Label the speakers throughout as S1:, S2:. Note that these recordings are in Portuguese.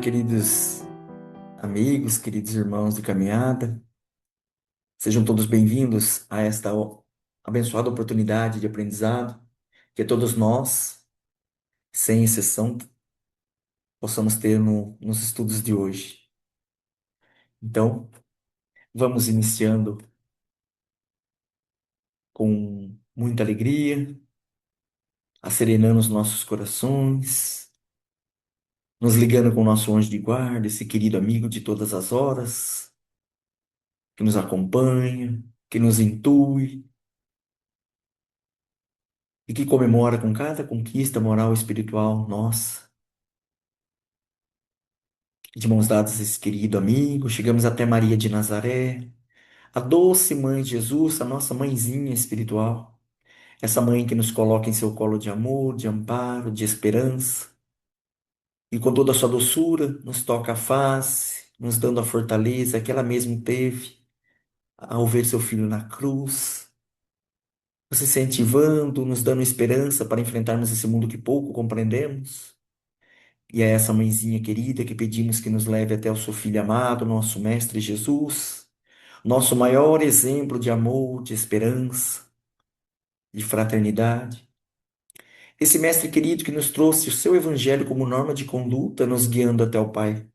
S1: queridos amigos, queridos irmãos de caminhada. Sejam todos bem-vindos a esta abençoada oportunidade de aprendizado que todos nós, sem exceção, possamos ter nos estudos de hoje. Então, vamos iniciando com muita alegria, acerenando os nossos corações, nos ligando com o nosso anjo de guarda, esse querido amigo de todas as horas, que nos acompanha, que nos intui e que comemora com cada conquista moral e espiritual nossa. De mãos dadas, esse querido amigo, chegamos até Maria de Nazaré, a doce mãe de Jesus, a nossa mãezinha espiritual, essa mãe que nos coloca em seu colo de amor, de amparo, de esperança, e com toda a sua doçura nos toca a face, nos dando a fortaleza que ela mesma teve ao ver seu filho na cruz, nos incentivando, nos dando esperança para enfrentarmos esse mundo que pouco compreendemos. E é essa mãezinha querida que pedimos que nos leve até o seu Filho amado, nosso Mestre Jesus, nosso maior exemplo de amor, de esperança, de fraternidade. Esse Mestre querido que nos trouxe o seu Evangelho como norma de conduta, nos guiando até o Pai.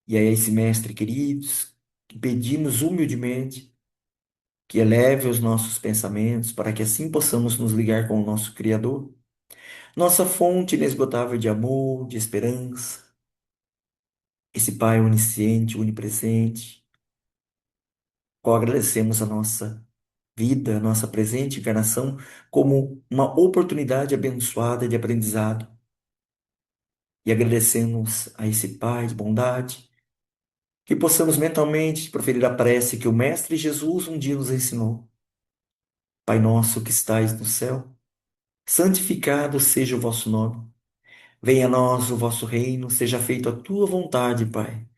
S1: E é esse Mestre queridos que pedimos humildemente que eleve os nossos pensamentos para que assim possamos nos ligar com o nosso Criador, nossa fonte inesgotável de amor, de esperança, esse Pai onisciente, onipresente, qual agradecemos a nossa vida, a nossa presente encarnação como uma oportunidade abençoada de aprendizado. E agradecemos a esse Pai de bondade, que possamos mentalmente proferir a prece que o Mestre Jesus um dia nos ensinou. Pai nosso que estais no céu, santificado seja o vosso nome. Venha a nós o vosso reino, seja feita a tua vontade, Pai,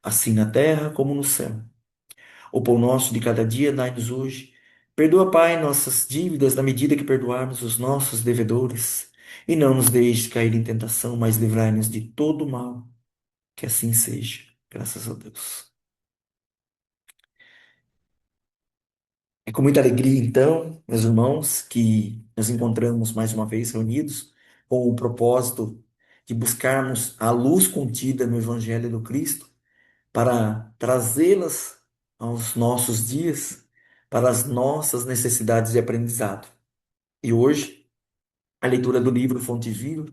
S1: assim na terra como no céu. O pão nosso de cada dia dai-nos hoje. Perdoa, Pai, nossas dívidas na medida que perdoarmos os nossos devedores. E não nos deixes cair em tentação, mas livrai-nos de todo o mal. Que assim seja. Graças a Deus. É com muita alegria, então, meus irmãos, que nos encontramos mais uma vez reunidos com o propósito de buscarmos a luz contida no Evangelho do Cristo para trazê-las aos nossos dias, para as nossas necessidades de aprendizado. E hoje, a leitura do livro Fonte Viva,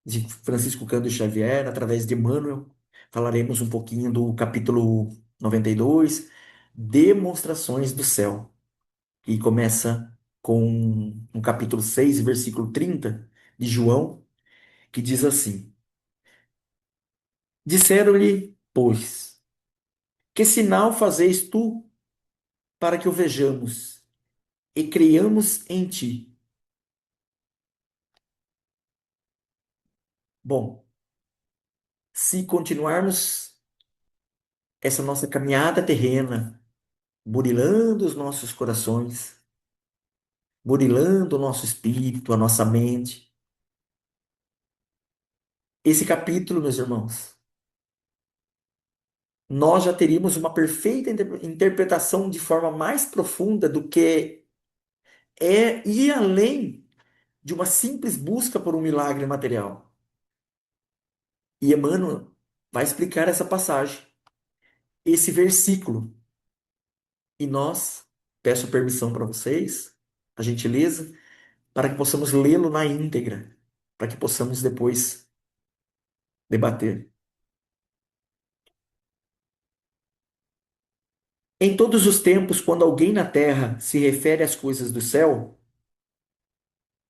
S1: de Francisco Cândido Xavier, através de Emmanuel, falaremos um pouquinho do capítulo 92, Demonstrações do Céu, e começa com o capítulo 6, versículo 30 de João, que diz assim: Disseram-lhe, pois, que sinal fazeis tu para que o vejamos e creiamos em ti? Bom, se continuarmos essa nossa caminhada terrena, burilando os nossos corações, burilando o nosso espírito, a nossa mente, esse capítulo, meus irmãos, nós já teríamos uma perfeita interpretação de forma mais profunda do que é ir além de uma simples busca por um milagre material. E Emmanuel vai explicar essa passagem, esse versículo. E nós, peço permissão para vocês, a gentileza, para que possamos lê-lo na íntegra, para que possamos depois debater. Em todos os tempos, quando alguém na terra se refere às coisas do céu,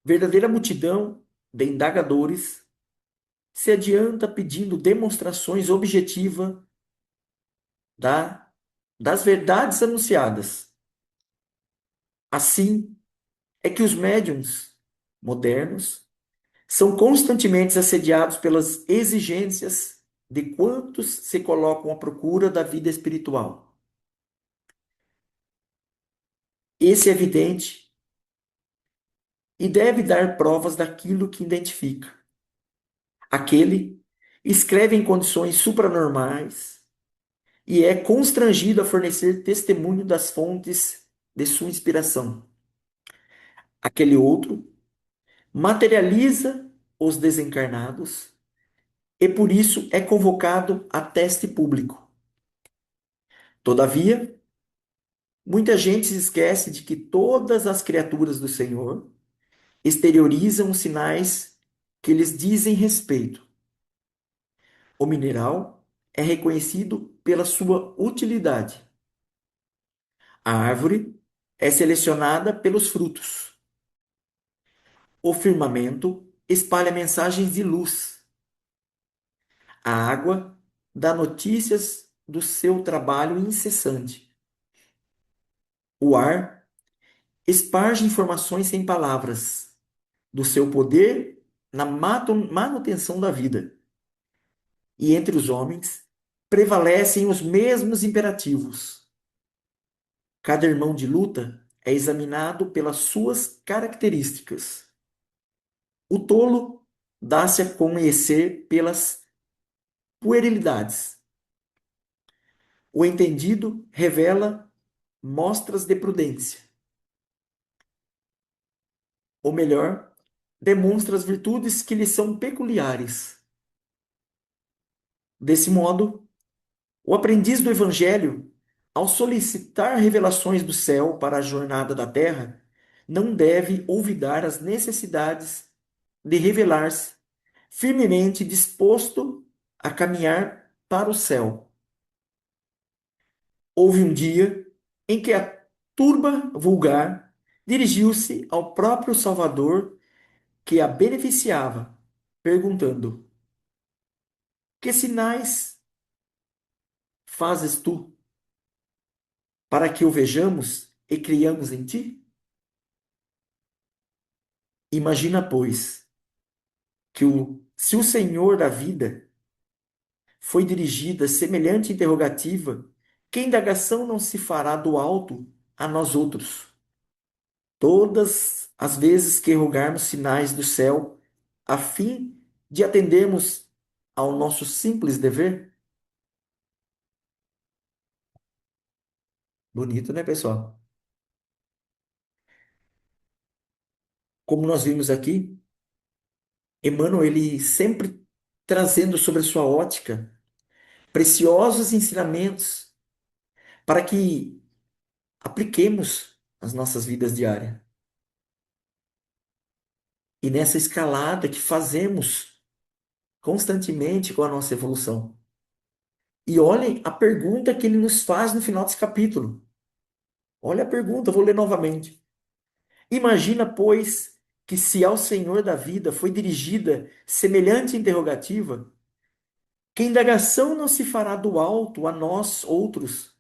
S1: verdadeira multidão de indagadores se adianta pedindo demonstrações objetivas da, das verdades anunciadas. Assim é que os médiums modernos são constantemente assediados pelas exigências de quantos se colocam à procura da vida espiritual. Esse é evidente e deve dar provas daquilo que identifica. Aquele escreve em condições supranormais e é constrangido a fornecer testemunho das fontes de sua inspiração. Aquele outro materializa os desencarnados e por isso é convocado a teste público. Todavia, muita gente se esquece de que todas as criaturas do Senhor exteriorizam os sinais que lhes dizem respeito. O mineral é reconhecido pela sua utilidade. A árvore é selecionada pelos frutos. O firmamento espalha mensagens de luz. A água dá notícias do seu trabalho incessante. O ar esparge informações sem palavras do seu poder na manutenção da vida. E entre os homens prevalecem os mesmos imperativos. Cada irmão de luta é examinado pelas suas características. O tolo dá-se a conhecer pelas puerilidades. O entendido revela mostras de prudência. Ou melhor, demonstra as virtudes que lhe são peculiares. Desse modo, o aprendiz do Evangelho, ao solicitar revelações do céu para a jornada da terra, não deve olvidar as necessidades de revelar-se firmemente disposto a caminhar para o céu. Houve um dia em que a turba vulgar dirigiu-se ao próprio Salvador que a beneficiava, perguntando: Que sinais fazes tu para que o vejamos e criamos em ti? Imagina, pois, que se o Senhor da vida foi dirigida semelhante interrogativa, que indagação não se fará do alto a nós outros? Todas as vezes que rogarmos sinais do céu, a fim de atendermos ao nosso simples dever? Bonito, né, pessoal? Como nós vimos aqui, Emmanuel, ele sempre trazendo sobre a sua ótica preciosos ensinamentos para que apliquemos as nossas vidas diárias. E nessa escalada que fazemos constantemente com a nossa evolução. E olhem a pergunta que ele nos faz no final desse capítulo. Olha a pergunta, vou ler novamente. Imagina, pois, que se ao Senhor da vida foi dirigida semelhante interrogativa, que indagação não se fará do alto a nós outros,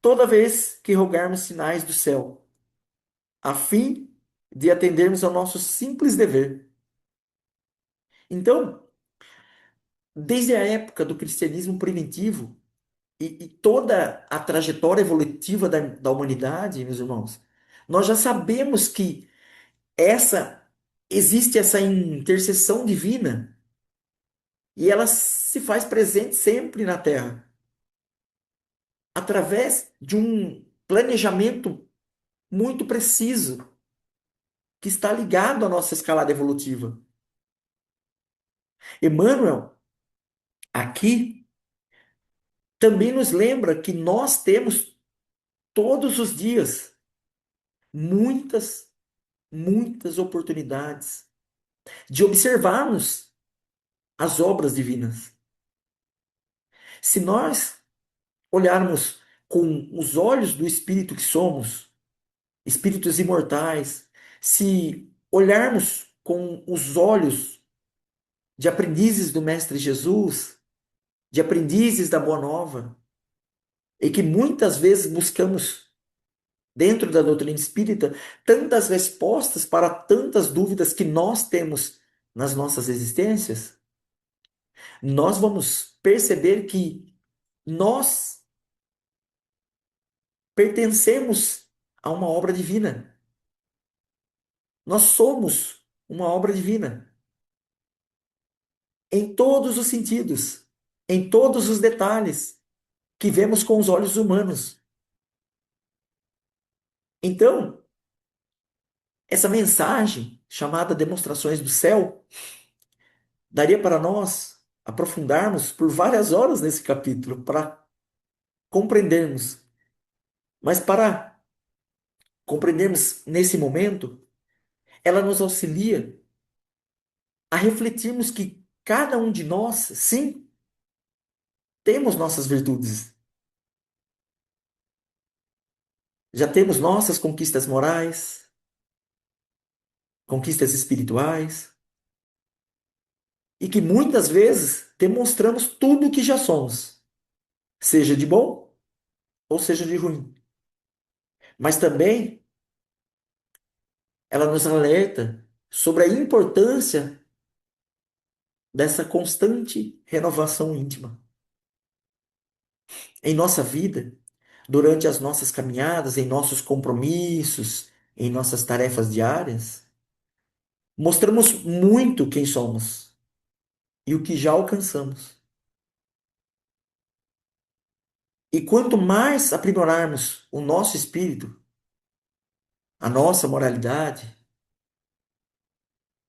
S1: toda vez que rogarmos sinais do céu, a fim de atendermos ao nosso simples dever. Então, desde a época do cristianismo primitivo e toda a trajetória evolutiva da humanidade, meus irmãos, nós já sabemos que essa existe essa intercessão divina e ela se faz presente sempre na Terra, através de um planejamento muito preciso que está ligado à nossa escalada evolutiva. Emmanuel, aqui, também nos lembra que nós temos todos os dias muitas, muitas oportunidades de observarmos as obras divinas. Se nós olharmos com os olhos do espírito que somos, espíritos imortais, se olharmos com os olhos de aprendizes do Mestre Jesus, de aprendizes da Boa Nova, e que muitas vezes buscamos dentro da doutrina espírita tantas respostas para tantas dúvidas que nós temos nas nossas existências, nós vamos perceber que nós pertencemos a uma obra divina. Nós somos uma obra divina. em todos os sentidos, em todos os detalhes que vemos com os olhos humanos. Então, essa mensagem, chamada Demonstrações do Céu, daria para nós aprofundarmos por várias horas nesse capítulo, para compreendermos. Mas para compreendermos nesse momento, ela nos auxilia a refletirmos que cada um de nós, sim, temos nossas virtudes. Já temos nossas conquistas morais, conquistas espirituais, e que muitas vezes demonstramos tudo o que já somos, seja de bom ou seja de ruim. Mas também ela nos alerta sobre a importância dessa constante renovação íntima. Em nossa vida, durante as nossas caminhadas, em nossos compromissos, em nossas tarefas diárias, mostramos muito quem somos e o que já alcançamos. E quanto mais aprimorarmos o nosso espírito, a nossa moralidade,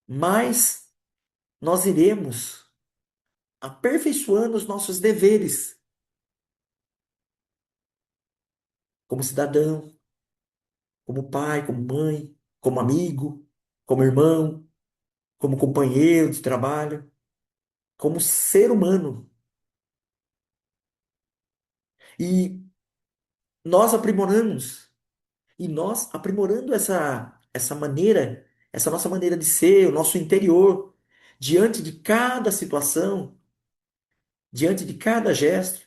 S1: mais nós iremos aperfeiçoando os nossos deveres como cidadão, como pai, como mãe, como amigo, como irmão, como companheiro de trabalho, como ser humano. E nós aprimoramos, e nós aprimorando essa maneira, essa nossa maneira de ser, o nosso interior, diante de cada situação, diante de cada gesto,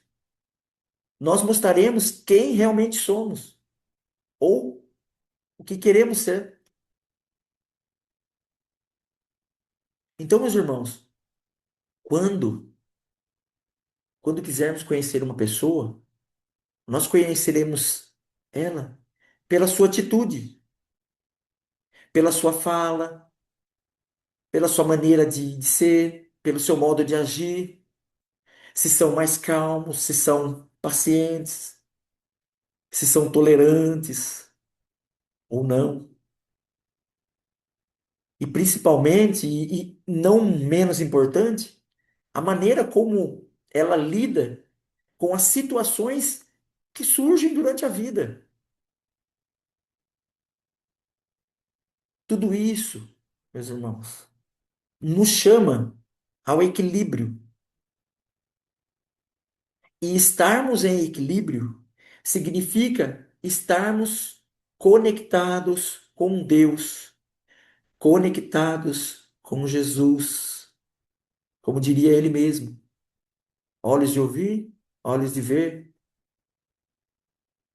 S1: nós mostraremos quem realmente somos ou o que queremos ser. Então, meus irmãos, quando quando quisermos conhecer uma pessoa, nós conheceremos ela pela sua atitude, pela sua fala, pela sua maneira de ser, pelo seu modo de agir, se são mais calmos, se são pacientes, se são tolerantes ou não. E principalmente, e não menos importante, a maneira como ela lida com as situações que surgem durante a vida. Tudo isso, meus irmãos, nos chama ao equilíbrio. E estarmos em equilíbrio significa estarmos conectados com Deus, conectados com Jesus, como diria ele mesmo, olhos de ouvir, olhos de ver.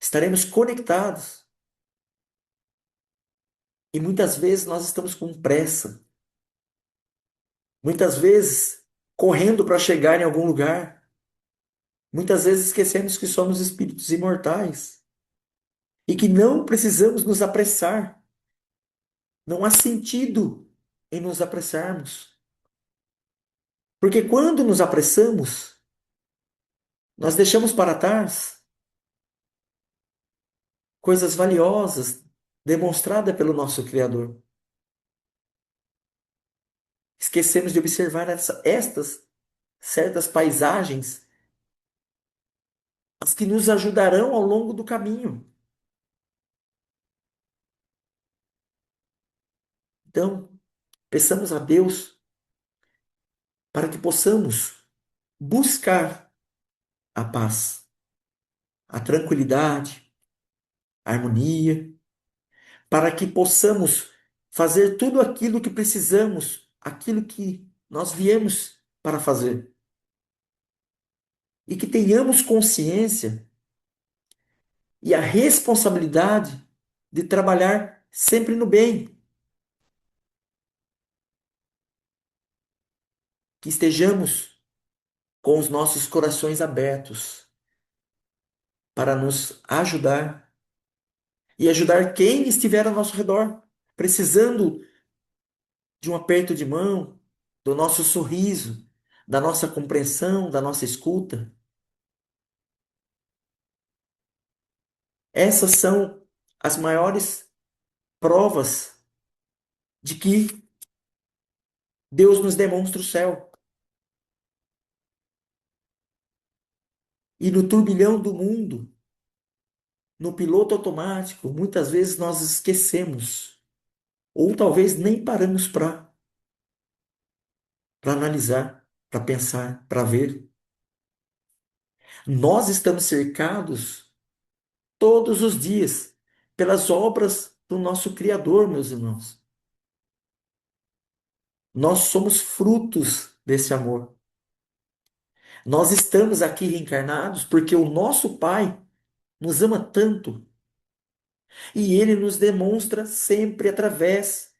S1: Estaremos conectados. E muitas vezes nós estamos com pressa, muitas vezes correndo para chegar em algum lugar. Muitas vezes esquecemos que somos espíritos imortais e que não precisamos nos apressar. Não há sentido em nos apressarmos. Porque quando nos apressamos, nós deixamos para trás coisas valiosas demonstradas pelo nosso Criador. Esquecemos de observar estas certas paisagens, as que nos ajudarão ao longo do caminho. Então, peçamos a Deus para que possamos buscar a paz, a tranquilidade, a harmonia, para que possamos fazer tudo aquilo que precisamos, aquilo que nós viemos para fazer. E que tenhamos consciência e a responsabilidade de trabalhar sempre no bem, que estejamos com os nossos corações abertos para nos ajudar e ajudar quem estiver ao nosso redor, precisando de um aperto de mão, do nosso sorriso, da nossa compreensão, da nossa escuta. Essas são as maiores provas de que Deus nos demonstra o céu. E no turbilhão do mundo, no piloto automático, muitas vezes nós esquecemos, ou talvez nem paramos para analisar, para pensar, para ver. Nós estamos cercados todos os dias pelas obras do nosso Criador, meus irmãos. Nós somos frutos desse amor. Nós estamos aqui reencarnados porque o nosso Pai nos ama tanto e ele nos demonstra sempre através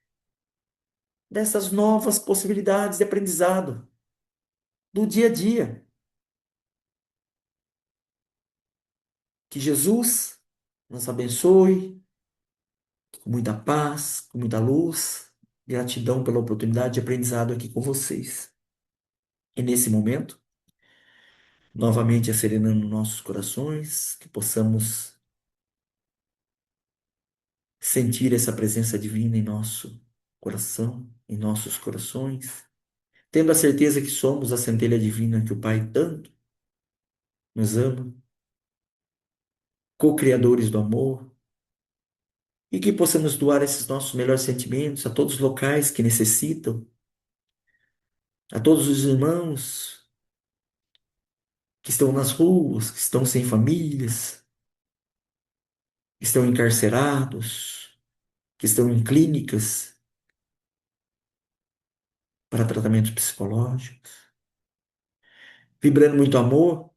S1: dessas novas possibilidades de aprendizado do dia a dia. Que Jesus nos abençoe com muita paz, com muita luz. Gratidão pela oportunidade de aprendizado aqui com vocês. E nesse momento, novamente acerenando nossos corações, que possamos sentir essa presença divina em nosso coração, em nossos corações, tendo a certeza que somos a centelha divina que o Pai tanto nos ama, co-criadores do amor, e que possamos doar esses nossos melhores sentimentos a todos os locais que necessitam, a todos os irmãos que estão nas ruas, que estão sem famílias, que estão encarcerados, que estão em clínicas para tratamentos psicológicos, vibrando muito amor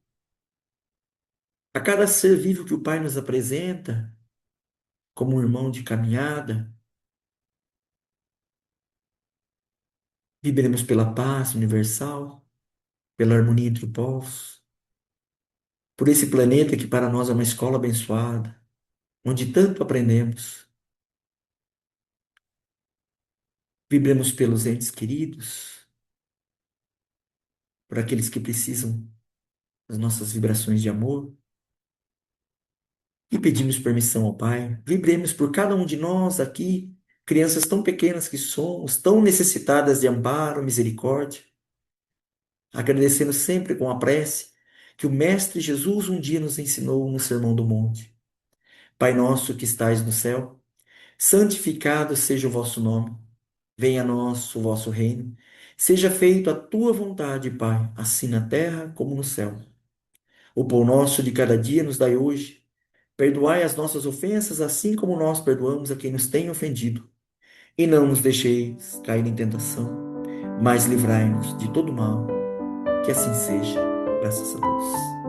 S1: a cada ser vivo que o Pai nos apresenta como um irmão de caminhada. Vibremos pela paz universal, pela harmonia entre os povos, por esse planeta que para nós é uma escola abençoada, onde tanto aprendemos. Vibremos pelos entes queridos, por aqueles que precisam das nossas vibrações de amor. E pedimos permissão ao Pai. Vibremos por cada um de nós aqui, crianças tão pequenas que somos, tão necessitadas de amparo, misericórdia, agradecendo sempre com a prece que o Mestre Jesus um dia nos ensinou no Sermão do Monte. Pai nosso que estais no céu, santificado seja o vosso nome. Venha a nós o vosso reino. Seja feita a tua vontade, Pai, assim na terra como no céu. O pão nosso de cada dia nos dai hoje. Perdoai as nossas ofensas, assim como nós perdoamos a quem nos tem ofendido. E não nos deixeis cair em tentação, mas livrai-nos de todo mal. Que assim seja, graças a Deus.